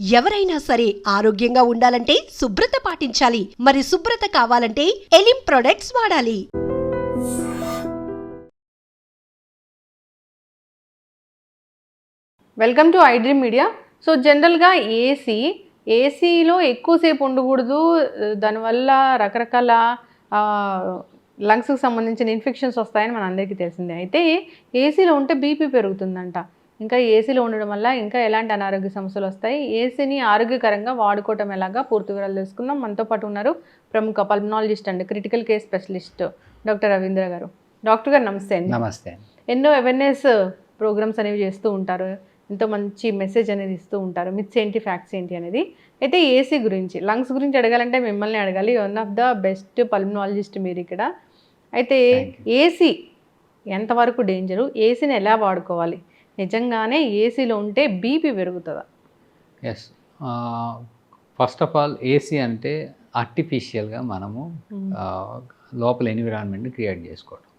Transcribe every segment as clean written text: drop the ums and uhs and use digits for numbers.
ఎవరైనా సరే ఆరోగ్యంగా ఉండాలంటే శుభ్రత పాటించాలి. మరి శుభ్రత కావాలంటే ఎలిం ప్రొడక్ట్స్ వాడాలి. Welcome to iDream media. So జనరల్గా ఏసీలో ఎక్కువసేపు ఉండకూడదు, దానివల్ల రకరకాల లంగ్స్కి సంబంధించిన ఇన్ఫెక్షన్స్ వస్తాయని మన అందరికీ తెలిసిందే. అయితే ఏసీలో ఉంటే బీపీ పెరుగుతుందంట. ఇంకా ఏసీలో ఉండడం వల్ల ఇంకా ఎలాంటి అనారోగ్య సమస్యలు వస్తాయి, ఏసీని ఆరోగ్యకరంగా వాడుకోవటం ఎలాగా, పూర్తి వివరాలు తెలుసుకుందాం. మనతో పాటు ఉన్నారు ప్రముఖ pulmonologist and critical care specialist doctor Ravindra గారు. డాక్టర్ గారు నమస్తే అండి. నమస్తే. ఎన్నో అవేర్నెస్ ప్రోగ్రామ్స్ అనేవి చేస్తూ ఉంటారు, ఎంతో మంచి మెసేజ్ అనేది ఇస్తూ ఉంటారు, మిత్స్ ఏంటి ఫ్యాక్ట్స్ ఏంటి అనేది. అయితే ఏసీ గురించి, లంగ్స్ గురించి అడగాలంటే మిమ్మల్ని అడగాలి. One of the best pulmonologist మీరు ఇక్కడ. అయితే ఏసీ ఎంతవరకు డేంజరు, ఏసీని ఎలా వాడుకోవాలి, నిజంగానే ఏసీలో ఉంటే బీపీ పెరుగుతుందా? Yes, first of all AC అంటే ఆర్టిఫిషియల్గా మనము లోపల ఎన్విరాన్మెంట్ని క్రియేట్ చేసుకోవడం.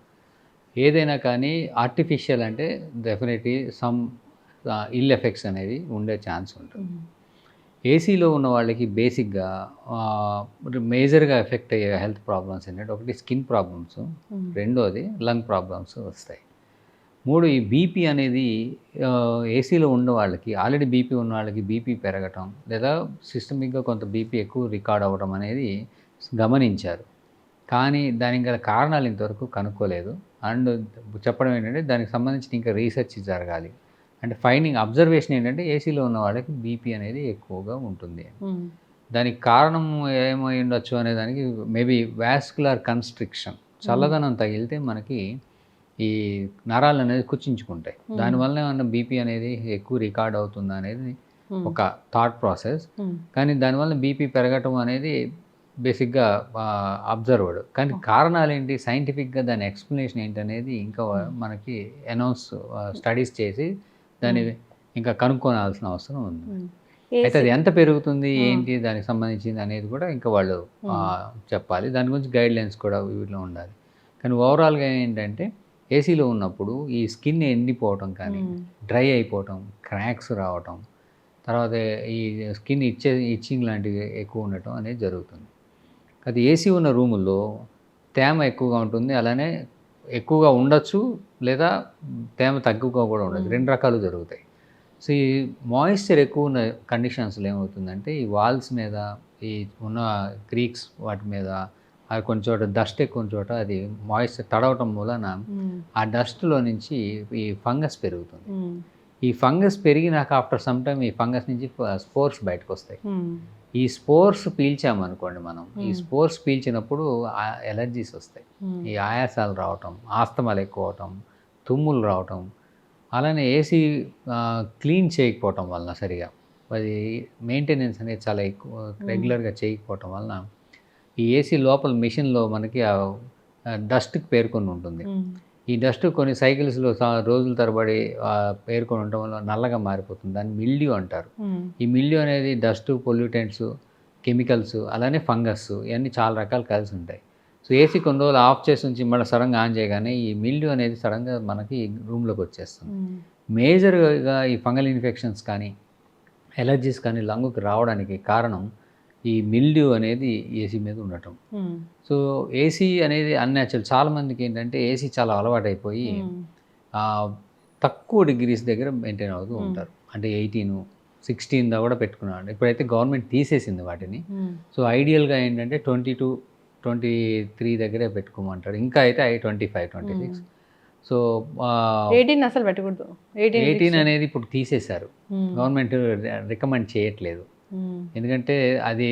ఏదైనా కానీ ఆర్టిఫిషియల్ అంటే డెఫినెట్లీ సమ్ ఇల్ ఎఫెక్ట్స్ అనేది ఉండే ఛాన్స్ ఉంటుంది. ఏసీలో ఉన్న వాళ్ళకి బేసిక్గా మేజర్గా ఎఫెక్ట్ అయ్యే హెల్త్ ప్రాబ్లమ్స్ ఏంటంటే, ఒకటి స్కిన్ ప్రాబ్లమ్స్, రెండోది లంగ్ ప్రాబ్లమ్స్ వస్తాయి. మూడు, ఈ బీపీ అనేది ఏసీలో ఉన్న వాళ్ళకి, ఆల్రెడీ బీపీ ఉన్న వాళ్ళకి బీపీ పెరగటం లేదా సిస్టమిక్గా కొంత బీపీ ఎక్కువ రికార్డ్ అవ్వడం అనేది గమనించారు. కానీ దానికి గల కారణాలు ఇంతవరకు కనుక్కోలేదు. అండ్ చెప్పడం ఏంటంటే, దానికి సంబంధించిన ఇంకా రీసెర్చ్ జరగాలి. అంటే అబ్జర్వేషన్ ఏంటంటే, ఏసీలో ఉన్న వాళ్ళకి బీపీ అనేది ఎక్కువగా ఉంటుంది. దానికి కారణం ఏమై ఉండొచ్చు అనే దానికి మేబీ వాస్కులర్ కన్స్ట్రిక్షన్, చల్లదనం తగిలితే మనకి ఈ నరాలు అనేది కుచించుకుంటాయి. దానివల్ల ఏమన్నా బీపీ అనేది ఎక్కువ రికార్డ్ అవుతుందా అనేది ఒక థాట్ ప్రాసెస్. కానీ దానివల్ల బీపీ పెరగటం అనేది బేసిక్గా అబ్జర్వ్డ్. కానీ కారణాలు ఏంటి, సైంటిఫిక్గా దాని ఎక్స్ప్లెనేషన్ ఏంటి అనేది ఇంకా మనకి స్టడీస్ చేసి దాన్ని ఇంకా కనుక్కోవాల్సిన అవసరం ఉంది. అయితే అది ఎంత పెరుగుతుంది ఏంటి దానికి సంబంధించింది అనేది కూడా ఇంకా వాళ్ళు చెప్పాలి. దాని గురించి గైడ్ లైన్స్ కూడా వీటిలో ఉండాలి. కానీ ఓవరాల్గా ఏంటంటే, ఏసీలో ఉన్నప్పుడు ఈ స్కిన్ ఎండిపోవటం కానీ, డ్రై అయిపోవటం, క్రాక్స్ రావటం, తర్వాత ఈ స్కిన్ ఇచ్చింగ్ లాంటివి ఎక్కువ ఉండటం అనేది జరుగుతుంది. అది ఏసీ ఉన్న రూముల్లో తేమ ఎక్కువగా ఉంటుంది, అలానే ఎక్కువగా ఉండొచ్చు లేదా తేమ తక్కువగా కూడా ఉండదు. రెండు రకాలు జరుగుతాయి. సో ఈ మాయిశ్చర్ ఎక్కువ ఉన్న కండిషన్స్లో ఏమవుతుందంటే, ఈ వాల్స్ మీద, ఈ ఉన్న క్రీక్స్ వాటి మీద, అది కొన్ని చోట డస్ట్ ఎక్కువ చోట అది మాయిశ్చర్ తడవటం మూలన ఆ డస్ట్లో నుంచి ఈ ఫంగస్ పెరుగుతుంది. ఈ ఫంగస్ పెరిగినాక ఆఫ్టర్ సమ్ టైమ్ ఈ ఫంగస్ నుంచి స్పోర్స్ బయటకు వస్తాయి. ఈ స్పోర్స్ పీల్చామనుకోండి మనం, ఈ స్పోర్స్ పీల్చినప్పుడు ఎలర్జీస్ వస్తాయి. ఈ ఆయాసాలు రావటం, ఆస్తమాలు ఎక్కువ అవటం, తుమ్ములు రావటం, అలానే ఏసీ క్లీన్ చేయకపోవటం వలన, సరిగా అది మెయింటెనెన్స్ అనేది చాలా ఎక్కువ రెగ్యులర్గా చేయకపోవటం వలన ఈ ఏసీ లోపల మెషిన్లో మనకి డస్ట్కి పేర్కొని ఉంటుంది. ఈ డస్ట్ కొన్ని సైకిల్స్లో రోజుల తరబడి పేర్కొని ఉండటం వల్ల నల్లగా మారిపోతుంది. దాన్ని మిల్డ్యూ అంటారు. ఈ మిల్డ్యూ అనేది డస్ట్, పొల్యూటెంట్స్, కెమికల్స్, అలానే ఫంగస్, ఇవన్నీ చాలా రకాలు కలిసి ఉంటాయి. సో ఏసీ కొన్ని రోజులు ఆఫ్ చేసి ఉంచి మళ్ళీ సడన్గా ఆన్ చేయగానే ఈ మిల్డ్యూ అనేది సడన్గా మనకి రూమ్లోకి వచ్చేస్తుంది. మేజర్గా ఈ ఫంగల్ ఇన్ఫెక్షన్స్ కానీ, ఎలర్జీస్ కానీ లంగ్కి రావడానికి కారణం ఈ మిల్డ్యూ అనేది ఏసీ మీద ఉండటం. సో ఏసీ అనేది అన్యాచురల్. చాలామందికి ఏంటంటే ఏసీ చాలా అలవాటైపోయి తక్కువ డిగ్రీస్ దగ్గర మెయింటైన్ అవుతూ ఉంటారు. అంటే 18, 16 కూడా పెట్టుకున్నాడు. ఇప్పుడైతే గవర్నమెంట్ తీసేసింది వాటిని. సో ఐడియల్గా ఏంటంటే 22, 23 దగ్గరే పెట్టుకోమంటాడు. ఇంకా అయితే 25, 26. సో 18 అసలు పెట్టకూడదు. 18 అనేది ఇప్పుడు తీసేశారు. గవర్నమెంట్ రికమెండ్ చేయట్లేదు. ఎందుకంటే అది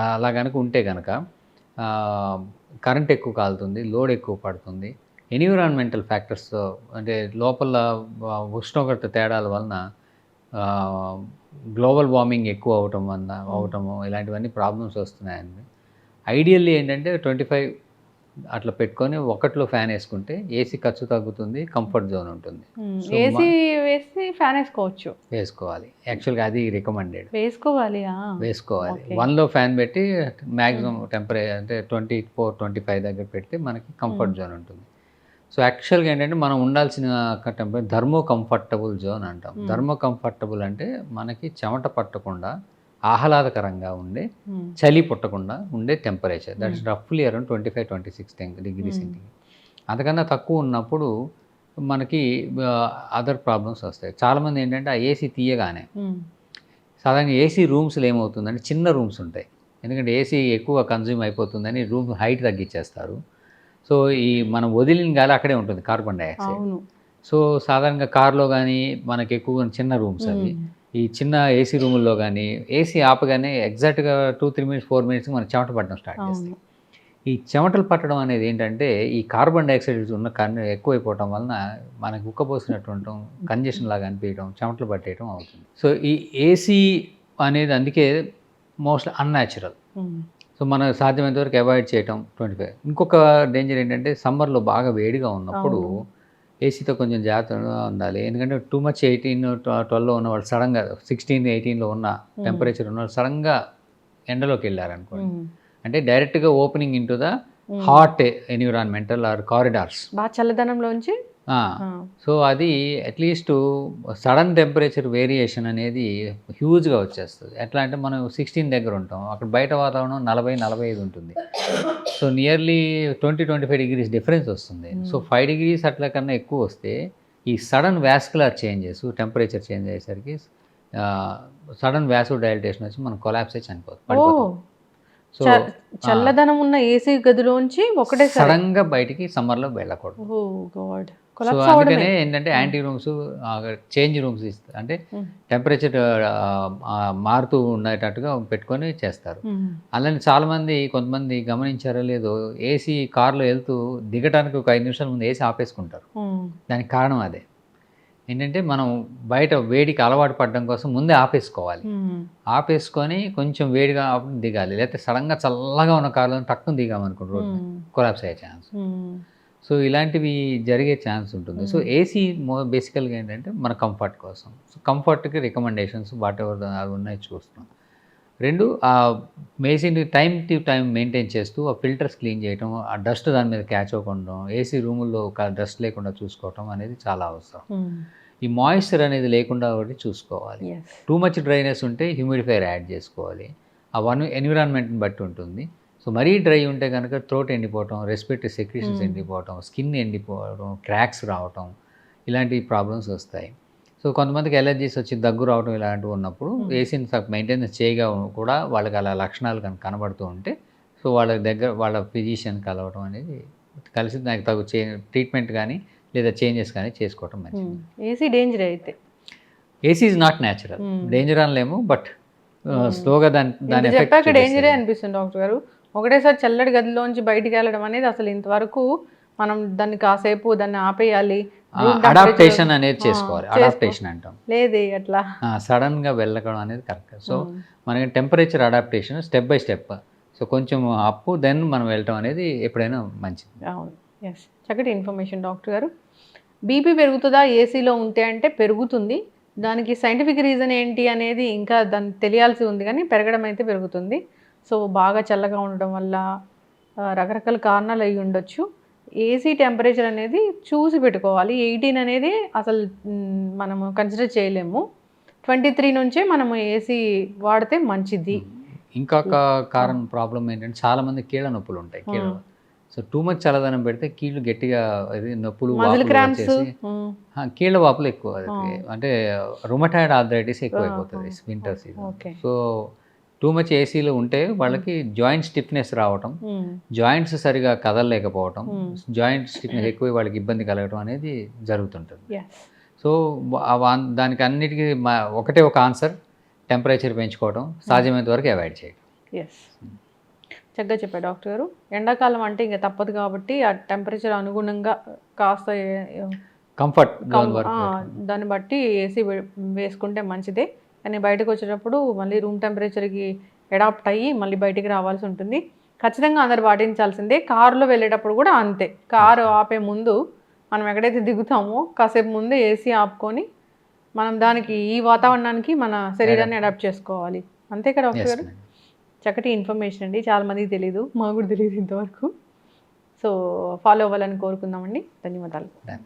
అలా కనుక ఉంటే కనుక కరెంట్ ఎక్కువ కాలుతుంది, లోడ్ ఎక్కువ పడుతుంది. ఎన్విరాన్మెంటల్ ఫ్యాక్టర్స్ అంటే లోపల ఉష్ణోగ్రత తేడాల వలన గ్లోబల్ వార్మింగ్ ఎక్కువ అవటము ఇలాంటివన్నీ ప్రాబ్లమ్స్ వస్తున్నాయండి. ఐడియల్లీ ఏంటంటే 25 అట్లా పెట్టుకొని ఒకటిలో ఫ్యాన్ వేసుకుంటే ఏసీ ఖర్చు తగ్గుతుంది, కంఫర్ట్ జోన్ ఉంటుంది. ఏసీ వేసి ఫ్యాన్ వేసుకోవాలి. యాక్చువల్గా అది రికమెండెడ్. వేసుకోవాలి. 1లో ఫ్యాన్ పెట్టి మ్యాక్సిమం టెంపరేచర్ అంటే 24, 25 దగ్గర పెడితే మనకి కంఫర్ట్ జోన్ ఉంటుంది. సో యాక్చువల్గా ఏంటంటే మనం ఉండాల్సిన టెంపరేచర్ థర్మో కంఫర్టబుల్ జోన్ అంటాం. థర్మో కంఫర్టబుల్ అంటే మనకి చెమట పట్టకుండా ఆహ్లాదకరంగా ఉండే, చలి పుట్టకుండా ఉండే టెంపరేచర్. దట్ ఇస్ రఫ్లీ అరౌండ్ 25-26 డిగ్రీ సెంటిగ్రేడ్. అంతకన్నా తక్కువ ఉన్నప్పుడు మనకి అదర్ ప్రాబ్లమ్స్ వస్తాయి. చాలామంది ఏంటంటే ఆ ఏసీ తీయగానే సాధారణంగా ఏసీ రూమ్స్లో ఏమవుతుందంటే చిన్న రూమ్స్ ఉంటాయి. ఎందుకంటే ఏసీ ఎక్కువ కన్జ్యూమ్ అయిపోతుందని రూమ్ హైట్ తగ్గించేస్తారు. సో ఈ మనం వదిలిన గాలి అక్కడే ఉంటుంది, కార్బన్ డైఆక్సైడ్. సో సాధారణంగా కార్లో కానీ మనకి ఎక్కువ చిన్న రూమ్స్ అవి. ఈ చిన్న ఏసీ రూముల్లో కానీ ఏసీ ఆపగానే ఎగ్జాక్ట్గా 2-3 మినిట్స్ 4 మినిట్స్కి మనం చెమట పట్టడం స్టార్ట్ చేస్తాం. ఈ చెమటలు పట్టడం అనేది ఏంటంటే ఈ కార్బన్ డైఆక్సైడ్ ఉన్న ఎక్కువైపోవటం వలన మనకు ఉక్కపోసినట్టు ఉండటం, కంజెషన్ లాగా అనిపించడం, చెమటలు పట్టేయడం అవుతుంది. సో ఈ ఏసీ అనేది అందుకే మోస్ట్ అన్యాచురల్. సో మనం సాధ్యమైనంత వరకు అవాయిడ్ చేయటం 25. ఇంకొక డేంజర్ ఏంటంటే సమ్మర్లో బాగా వేడిగా ఉన్నప్పుడు ఏసీతో కొంచెం జాగ్రత్తగా ఉండాలి. ఎందుకంటే టూ మచ్ 18-12లో ఉన్న వాళ్ళు సడన్గా 16-18లో ఉన్న టెంపరేచర్ ఉన్న వాళ్ళు సడన్గా ఎండలోకి వెళ్ళారనుకోండి, అంటే డైరెక్ట్గా opening into the hot environmental or corridors, బాగా చల్లదనంలోంచి. సో అది అట్లీస్ట్ సడన్ టెంపరేచర్ వేరియేషన్ అనేది హ్యూజ్గా వచ్చేస్తుంది. ఎట్లా అంటే మనం 16 దగ్గర ఉంటాం, అక్కడ బయట వాతావరణం 40-45 ఉంటుంది. సో నియర్లీ 20-25 డిగ్రీస్ డిఫరెన్స్ వస్తుంది. సో 5 డిగ్రీస్ అట్లా కన్నా ఎక్కువ వస్తే ఈ sudden vascular changes, temperature change అయ్యేసరికి సడన్ వాసో డైలటేషన్ వచ్చి మనం కొలాప్స్ అయి పడిపోతాం. సో చల్లదనం ఉన్న ఏసీ గదిలోంచి ఒకటే సడన్గా బయటికి సమ్మర్లో వెళ్ళకూడదు. సో అందుకనే ఏంటంటే యాంటీ రూమ్స్, చేంజ్ రూమ్స్ ఇస్తారు, అంటే టెంపరేచర్ మారుతూ ఉండేటట్టుగా పెట్టుకొని చేస్తారు. అలానే కొంతమంది గమనించారో లేదో, ఏసీ కార్లో వెళ్తూ దిగటానికి ఒక 5 నిమిషాల ముందు ఏసీ ఆపేసుకుంటారు. దానికి కారణం అదే ఏంటంటే మనం బయట వేడికి అలవాటు పడడం కోసం ముందే ఆపేసుకొని కొంచెం వేడిగా దిగాలి. లేకపోతే సడన్గా చల్లగా ఉన్న కార్లో టక్కున దిగామనుకోండి, రోడ్ కొలాప్స్ అయ్యే ఛాన్స్. సో ఇలాంటివి జరిగే ఛాన్స్ ఉంటుంది. సో ఏసీ బేసికల్గా ఏంటంటే మన కంఫర్ట్ కోసం. సో కంఫర్ట్కి రికమెండేషన్స్ వాట్ ఎవర్ అవి ఉన్నాయి చూస్తున్నాం. 2 ఏసీని టైం టు టైం మెయింటైన్ చేస్తూ ఆ ఫిల్టర్స్ క్లీన్ చేయటం, ఆ డస్ట్ దాని మీద క్యాచ్ అవ్వకుండా, ఏసీ రూముల్లో ఒక డస్ట్ లేకుండా చూసుకోవటం అనేది చాలా అవసరం. ఈ మాయిశ్చర్ అనేది లేకుండా ఒకటి చూసుకోవాలి. టూ మచ్ డ్రైనెస్ ఉంటే హ్యూమిడిఫైయర్ యాడ్ చేసుకోవాలి. ఆ ఎన్విరాన్మెంట్ని బట్టి ఉంటుంది. సో మరీ డ్రై ఉంటే కనుక థ్రోట్ ఎండిపోవటం, రెస్పిరేటరీ సెక్రీషన్స్ ఎండిపోవటం, స్కిన్ ఎండిపోవడం, క్రాక్స్ రావటం, ఇలాంటి ప్రాబ్లమ్స్ వస్తాయి. సో కొంతమందికి ఎలర్జీస్ వచ్చి దగ్గు రావడం ఇలాంటివి ఉన్నప్పుడు ఏసీని మెయింటెనెన్స్ చేయగా కూడా వాళ్ళకి అలా లక్షణాలు కనుక కనబడుతూ ఉంటే సో వాళ్ళ ఫిజిషియన్ కలవడం అనేది కలిసి దానికి తగు ట్రీట్మెంట్ కానీ లేదా చేంజెస్ కానీ చేసుకోవటం మంచిది. ఏసీ డేంజర్ అయితే AC is not natural, danger అనలేము, బట్ స్లోగా దాని చెప్పాక డేంజరే అనిపిస్తుంది డాక్టర్ గారు. ఒకటేసారి చల్లటి గదిలోంచి బయటికి వెళ్ళడం అనేది అసలు ఇంతవరకు మనం దాన్ని కాసేపు దాన్ని ఆపేయాలి, అడాప్టేషన్ అనేది చేసుకోవాలి. అడాప్టేషన్ అంటాం, లేదే అట్లా సడన్ గా వెళ్ళడం అనేది కరెక్ట్. సో మనకి temperature adaptation step by step. So కొంచెం అప్ దెన్ మనం వెళ్ళటం అనేది ఎప్పుడైనా మంచిది. అవును, ఎస్, చక్కటి ఇన్ఫర్మేషన్ డాక్టర్ గారు. బీపీ పెరుగుతుందా ఏసీలో ఉంటే అంటే పెరుగుతుంది. దానికి సైంటిఫిక్ రీజన్ ఏంటి అనేది ఇంకా దాన్ని తెలియాల్సి ఉంది, కానీ పెరగడం అయితే పెరుగుతుంది. సో బాగా చల్లగా ఉండడం వల్ల రకరకాల కారణాలు అయి ఉండొచ్చు. ఏసీ టెంపరేచర్ అనేది చూసి పెట్టుకోవాలి. 18 అనేది అసలు మనము కన్సిడర్ చేయలేము. 23 నుంచే మనము ఏసీ వాడితే మంచిది. ఇంకొక కారణం ప్రాబ్లం ఏంటంటే చాలా మంది కీళ్ళ నొప్పులు ఉంటాయి. సో టూ మచ్ చల్లదనం పెడితే కీళ్ళు గట్టిగా నొప్పులు, కీళ్ళ వాపులు ఎక్కువ, అంటే రుమటాయిడ్ ఆర్థరైటిస్ ఎక్కువైపోతుంది winter season. So too much ఏసీలో ఉంటే వాళ్ళకి జాయింట్ స్టిఫ్నెస్ రావటం, జాయింట్స్ సరిగా కదలలేకపోవటం, జాయింట్ స్టిఫ్నెస్ ఎక్కువ వాళ్ళకి ఇబ్బంది కలగడం అనేది జరుగుతుంటుంది. సో దానికి అన్నిటికీ ఒకటే ఒక ఆన్సర్, టెంపరేచర్ పెంచుకోవడం, సాధ్యమైనంత వరకు అవాయిడ్ చేయడం. ఎస్, చక్కగా చెప్పారు డాక్టర్ గారు. ఎండాకాలం అంటే ఇంకా తప్పదు కాబట్టి ఆ టెంపరేచర్ అనుగుణంగా కాస్త కంఫర్ట్ దాన్ని బట్టి ఏసీ వేసుకుంటే మంచిదే. కానీ బయటకు వచ్చేటప్పుడు మళ్ళీ రూమ్ టెంపరేచర్కి అడాప్ట్ అయ్యి మళ్ళీ బయటికి రావాల్సి ఉంటుంది. ఖచ్చితంగా అందరు పాటించాల్సిందే. కారులో వెళ్ళేటప్పుడు కూడా అంతే. కారు ఆపే ముందు మనం ఎక్కడైతే దిగుతామో కాసేపు ముందే ఏసీ ఆపుకొని మనం దానికి ఈ వాతావరణానికి మన శరీరాన్ని అడాప్ట్ చేసుకోవాలి. అంతే కదా డాక్టర్ గారు? చక్కటి ఇన్ఫర్మేషన్ అండి, చాలా మందికి తెలియదు, మాకు కూడా తెలియదు ఇంతవరకు. సో ఫాలో అవ్వాలని కోరుకుందామండి. ధన్యవాదాలు. Done.